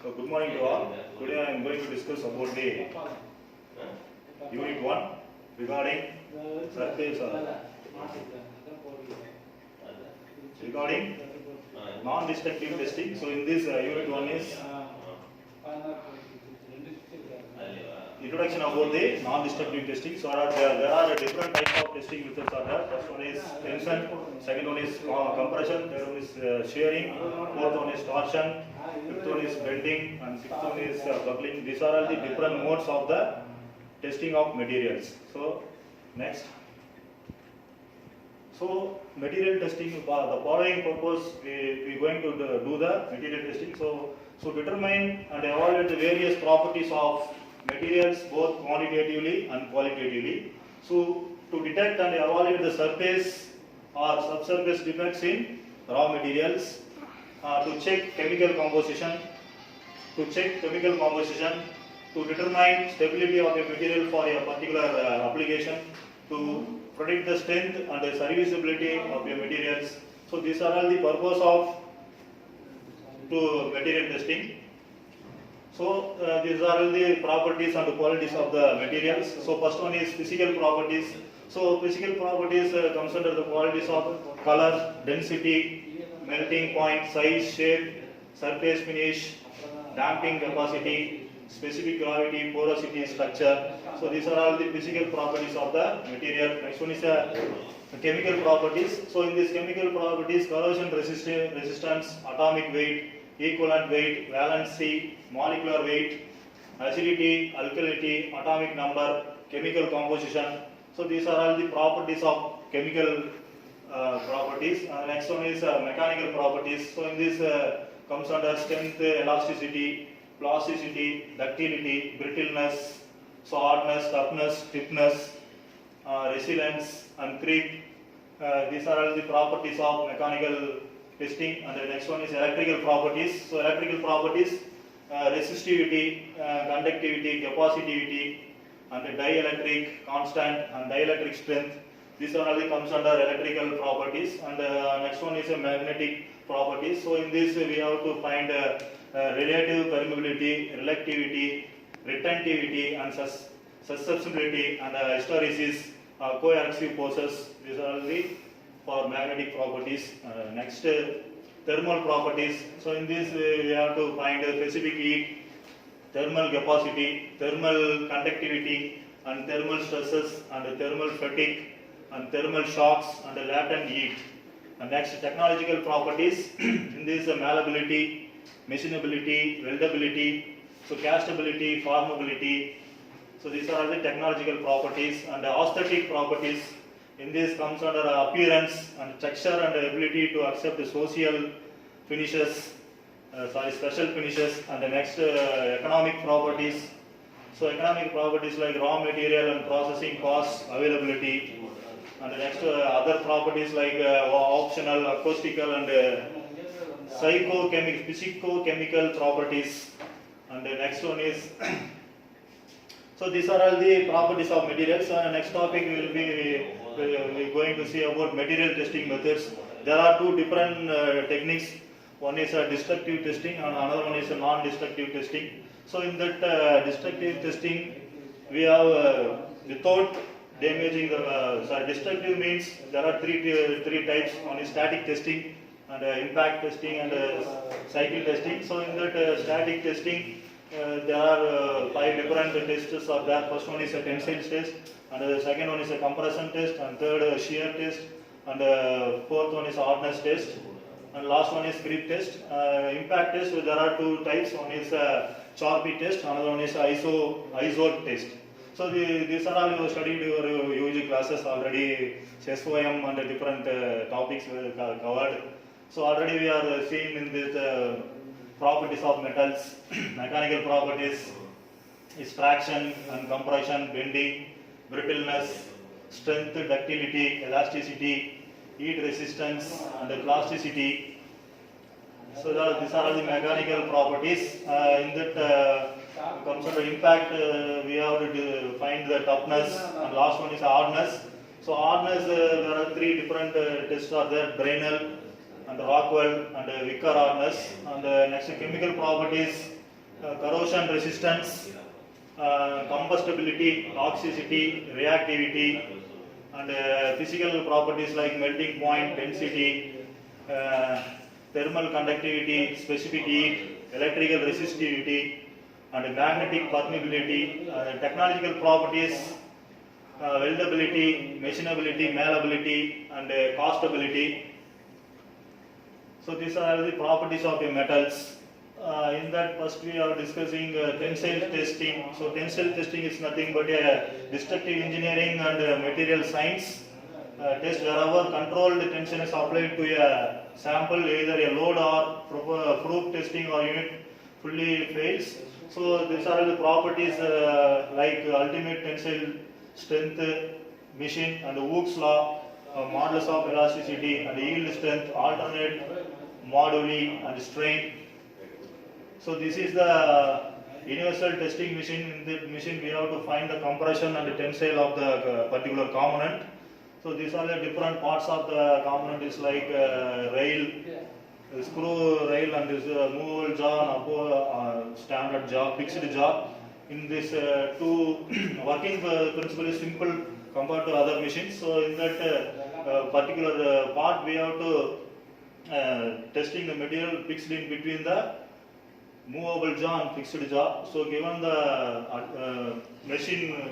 So good morning to all. Today I am going to discuss about the Unit 1 regarding surface regarding non-destructive testing. So in this Unit 1 is introduction about the non-destructive testing. So there are different types of testing methods are there. First one is tension, second one is compression, third one is shearing, fourth one is torsion, fifth one is bending, and sixth one is buckling. These are all the different modes of the testing of materials. So next. So material testing, the following purpose we going to do the material testing. So determine and evaluate the various properties of materials both quantitatively and qualitatively. So to detect and evaluate the surface or subsurface defects in raw materials, to check chemical composition, to determine stability of a material for a particular application, to predict the strength and the serviceability of your materials. So these are all the purpose of material testing. So these are all the properties and the qualities of the materials. So first one is physical properties. So physical properties comes under the qualities of color, density, melting point, size, shape, surface finish, damping capacity, specific gravity, porosity, structure. So these are all the physical properties of the material. Next one is chemical properties. So in these chemical properties, corrosion resistance, atomic weight, equivalent weight, valency, molecular weight, acidity, alkalinity, atomic number, chemical composition. So these are all the properties of chemical properties. Next one is mechanical properties. So in this comes under strength, elasticity, plasticity, ductility, brittleness, so hardness, toughness, stiffness, resilience, and creep. These are all the properties of mechanical testing. And the next one is electrical properties. So electrical properties, resistivity, conductivity, capacitivity, and the dielectric constant and dielectric strength. These are all the comes under electrical properties. And next one is a magnetic properties. So in this we have to find relative permeability, relectivity, retentivity, and susceptibility, and hysteresis, coercive forces. These are all the for magnetic properties. Next, thermal properties. So in this we have to find specific heat, thermal capacity, thermal conductivity, and thermal stresses, and thermal fatigue, and thermal shocks, and latent heat. And next, technological properties. In this malleability, machinability, weldability, so castability, formability. So these are all the technological properties. And aesthetic properties. In this comes under appearance and texture and ability to accept the social finishes, special finishes. And the next, economic properties. So economic properties like raw material and processing costs, availability. And the next, other properties like optional, acoustical, and physicochemical properties. And the next one is so these are all the properties of materials. Next topic we will be going to see about material testing methods. There are two different techniques. One is destructive testing and another one is non-destructive testing. So in that destructive testing, we have without damaging the destructive means there are three types. One is static testing, and impact testing, and cycle testing. So in that static testing, there are 5 different tests are there. First one is a tensile test, and the second one is a compression test, and third shear test, and fourth one is hardness test, and last one is grip test. Impact test, there are 2 types. One is Charpy test, another one is ISO test. So these are all you studied your UG classes already. SOM and different topics were covered. So already we are seeing in this properties of metals, mechanical properties is traction and compression, bending, brittleness, strength, ductility, elasticity, heat resistance, and plasticity. So these are all the mechanical properties. In that comes under impact, we have to find the toughness, and last one is hardness. So hardness, there are 3 different tests are there: Brainel, and Rockwell, and Vickers hardness. And next, chemical properties, corrosion resistance, combustibility, toxicity, reactivity, and physical properties like melting point, density, thermal conductivity, specific heat, electrical resistivity, and magnetic permeability, technological properties, weldability, machinability, malleability, and castability. So these are the properties of the metals. In that, first we are discussing tensile testing. So tensile testing is nothing but a destructive engineering and material science test wherever controlled tension is applied to a sample, either a load or proof testing or unit fully fails. So these are the properties like ultimate tensile strength, machine, and Hooke's law, modulus of elasticity, and yield strength, alternate moduli, and strain. So this is the universal testing machine. In the machine we have to find the compression and the tensile of the particular component. So these are the different parts of the component is like rail, screw rail, and this movable jaw and standard jaw, fixed jaw. In this two working principle is simple compared to other machines. So in that particular part we have to testing the material fixed in between the movable jaw and fixed jaw. So given the machine,